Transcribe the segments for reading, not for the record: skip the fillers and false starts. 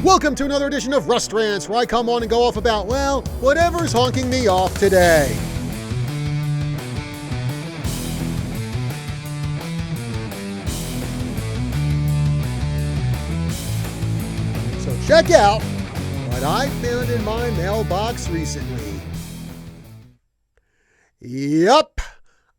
Welcome to another edition of Rants, where I come on and go off about, well, whatever's honking me off today. So check out what I found in my mailbox recently. Yup.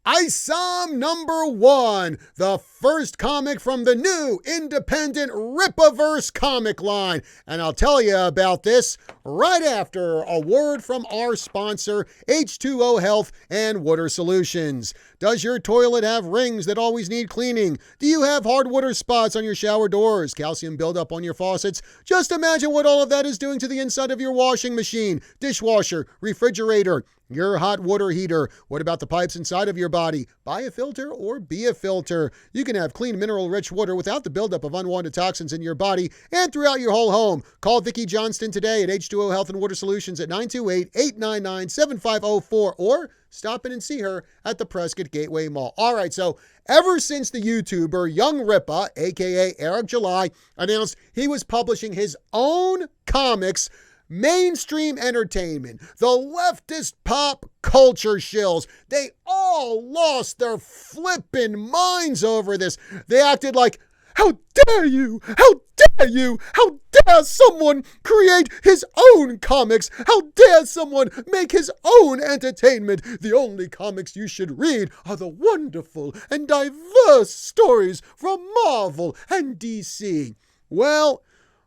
Isom #1, the first comic from the new independent Rippaverse comic line. And I'll tell you about this right after a word from our sponsor, H2O Health and Water Solutions. Does your toilet have rings that always need cleaning? Do you have hard water spots on your shower doors? Calcium buildup on your faucets? Just imagine what all of that is doing to the inside of your washing machine, dishwasher, refrigerator, your hot water heater. What about the pipes inside of your body? Buy a filter or be a filter. You can have clean, mineral-rich water without the buildup of unwanted toxins in your body and throughout your whole home. Call Vicki Johnston today at H2O Health and Water Solutions at 928-899-7504 or stop in and see her at the Prescott Gateway Mall. All right, so ever since the YouTuber Young Rippa, a.k.a. Eric July, announced he was publishing his own comics, mainstream entertainment, the leftist pop culture shills, they all lost their flippin' minds over this. They acted like, how dare you? How dare you? How dare someone create his own comics? How dare someone make his own entertainment? The only comics you should read are the wonderful and diverse stories from Marvel and DC. Well,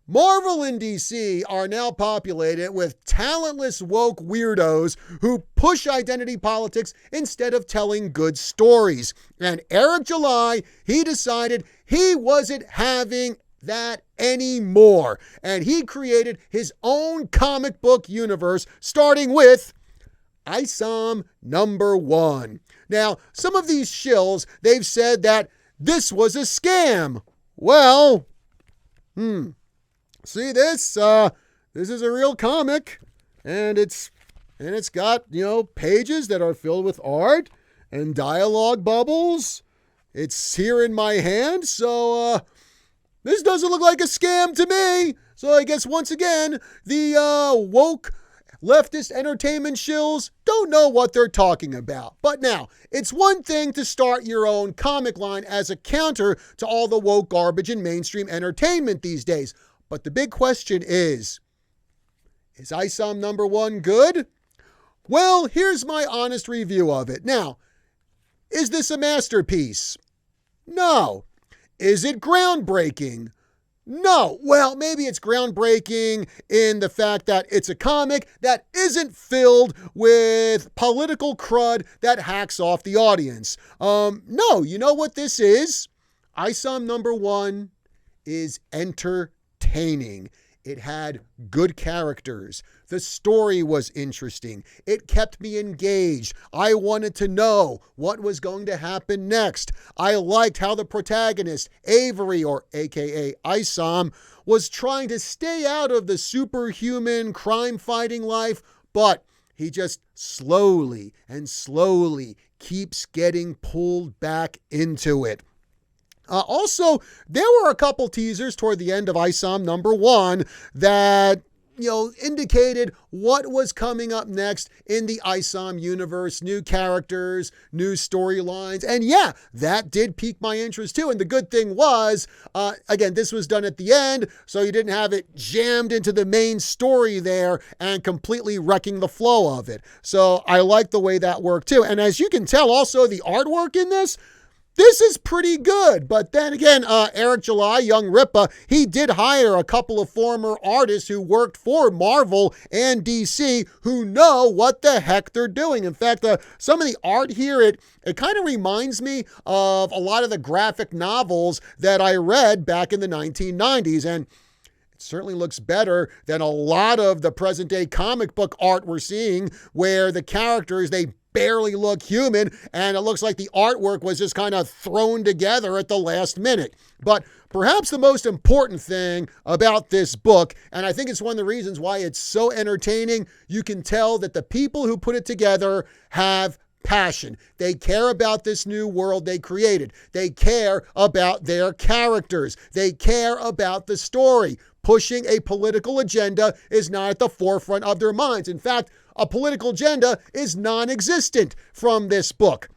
Marvel and DC are now populated with talentless woke weirdos who push identity politics instead of telling good stories. And Eric July, he decided he wasn't having that anymore. And he created his own comic book universe, starting with Isom #1. Now, some of these shills, they've said that this was a scam. Well, see this? This is a real comic, and it's got, pages that are filled with art and dialogue bubbles. It's here in my hand, so this doesn't look like a scam to me. So I guess once again, the woke leftist entertainment shills don't know what they're talking about. But now, it's one thing to start your own comic line as a counter to all the woke garbage in mainstream entertainment these days. But the big question is Isom #1 good? Well, here's my honest review of it. Now, is this a masterpiece? No. Is it groundbreaking? No. Well, maybe it's groundbreaking in the fact that it's a comic that isn't filled with political crud that hacks off the audience. No, you know what this is? Isom #1 is entertaining. It had good characters. The story was interesting. It kept me engaged. I wanted to know what was going to happen next. I liked how the protagonist, Avery, or aka Isom, was trying to stay out of the superhuman crime-fighting life, but he just slowly keeps getting pulled back into it. Also, there were a couple teasers toward the end of Isom #1 that, indicated what was coming up next in the Isom universe, new characters, new storylines. And yeah, that did pique my interest too. And the good thing was, again, this was done at the end, so you didn't have it jammed into the main story there and completely wrecking the flow of it. So I like the way that worked too. And as you can tell, also the artwork in this is pretty good. But then again, Eric July, Young Rippa, he did hire a couple of former artists who worked for Marvel and DC who know what the heck they're doing. In fact, some of the art here, it kind of reminds me of a lot of the graphic novels that I read back in the 1990s. And it certainly looks better than a lot of the present day comic book art we're seeing, where the characters, they barely look human, and it looks like the artwork was just kind of thrown together at the last minute. But perhaps the most important thing about this book, and I think it's one of the reasons why it's so entertaining, you can tell that the people who put it together have passion. They care about this new world they created. They care about their characters. They care about the story. pushing a political agenda is not at the forefront of their minds. In fact, a political agenda is non-existent from this book.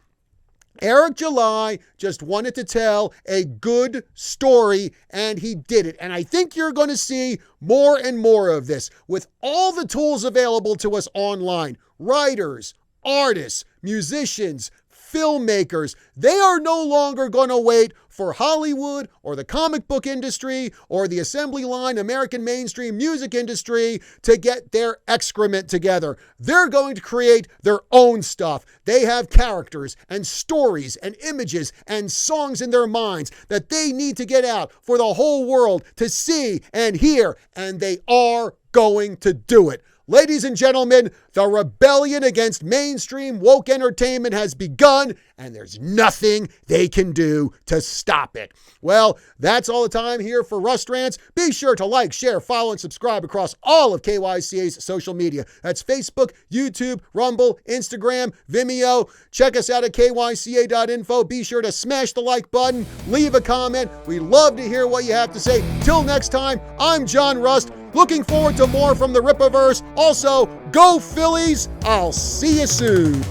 Eric July just wanted to tell a good story, and he did it. And I think you're going to see more and more of this with all the tools available to us online. Writers, artists, musicians, filmmakers, they are no longer going to wait for Hollywood or the comic book industry or the assembly line American mainstream music industry to get their excrement together. They're going to create their own stuff. They have characters and stories and images and songs in their minds that they need to get out for the whole world to see and hear, and they are going to do it. Ladies and gentlemen, the rebellion against mainstream woke entertainment has begun, and there's nothing they can do to stop it. Well, that's all the time here for Rust Rants. Be sure to like, share, follow, and subscribe across all of KYCA's social media. That's Facebook, YouTube, Rumble, Instagram, Vimeo. Check us out at kyca.info. Be sure to smash the like button, leave a comment. We love to hear what you have to say. Till next time, I'm John Rust. Looking forward to more from the Rippaverse. Also, go Phillies! I'll see you soon.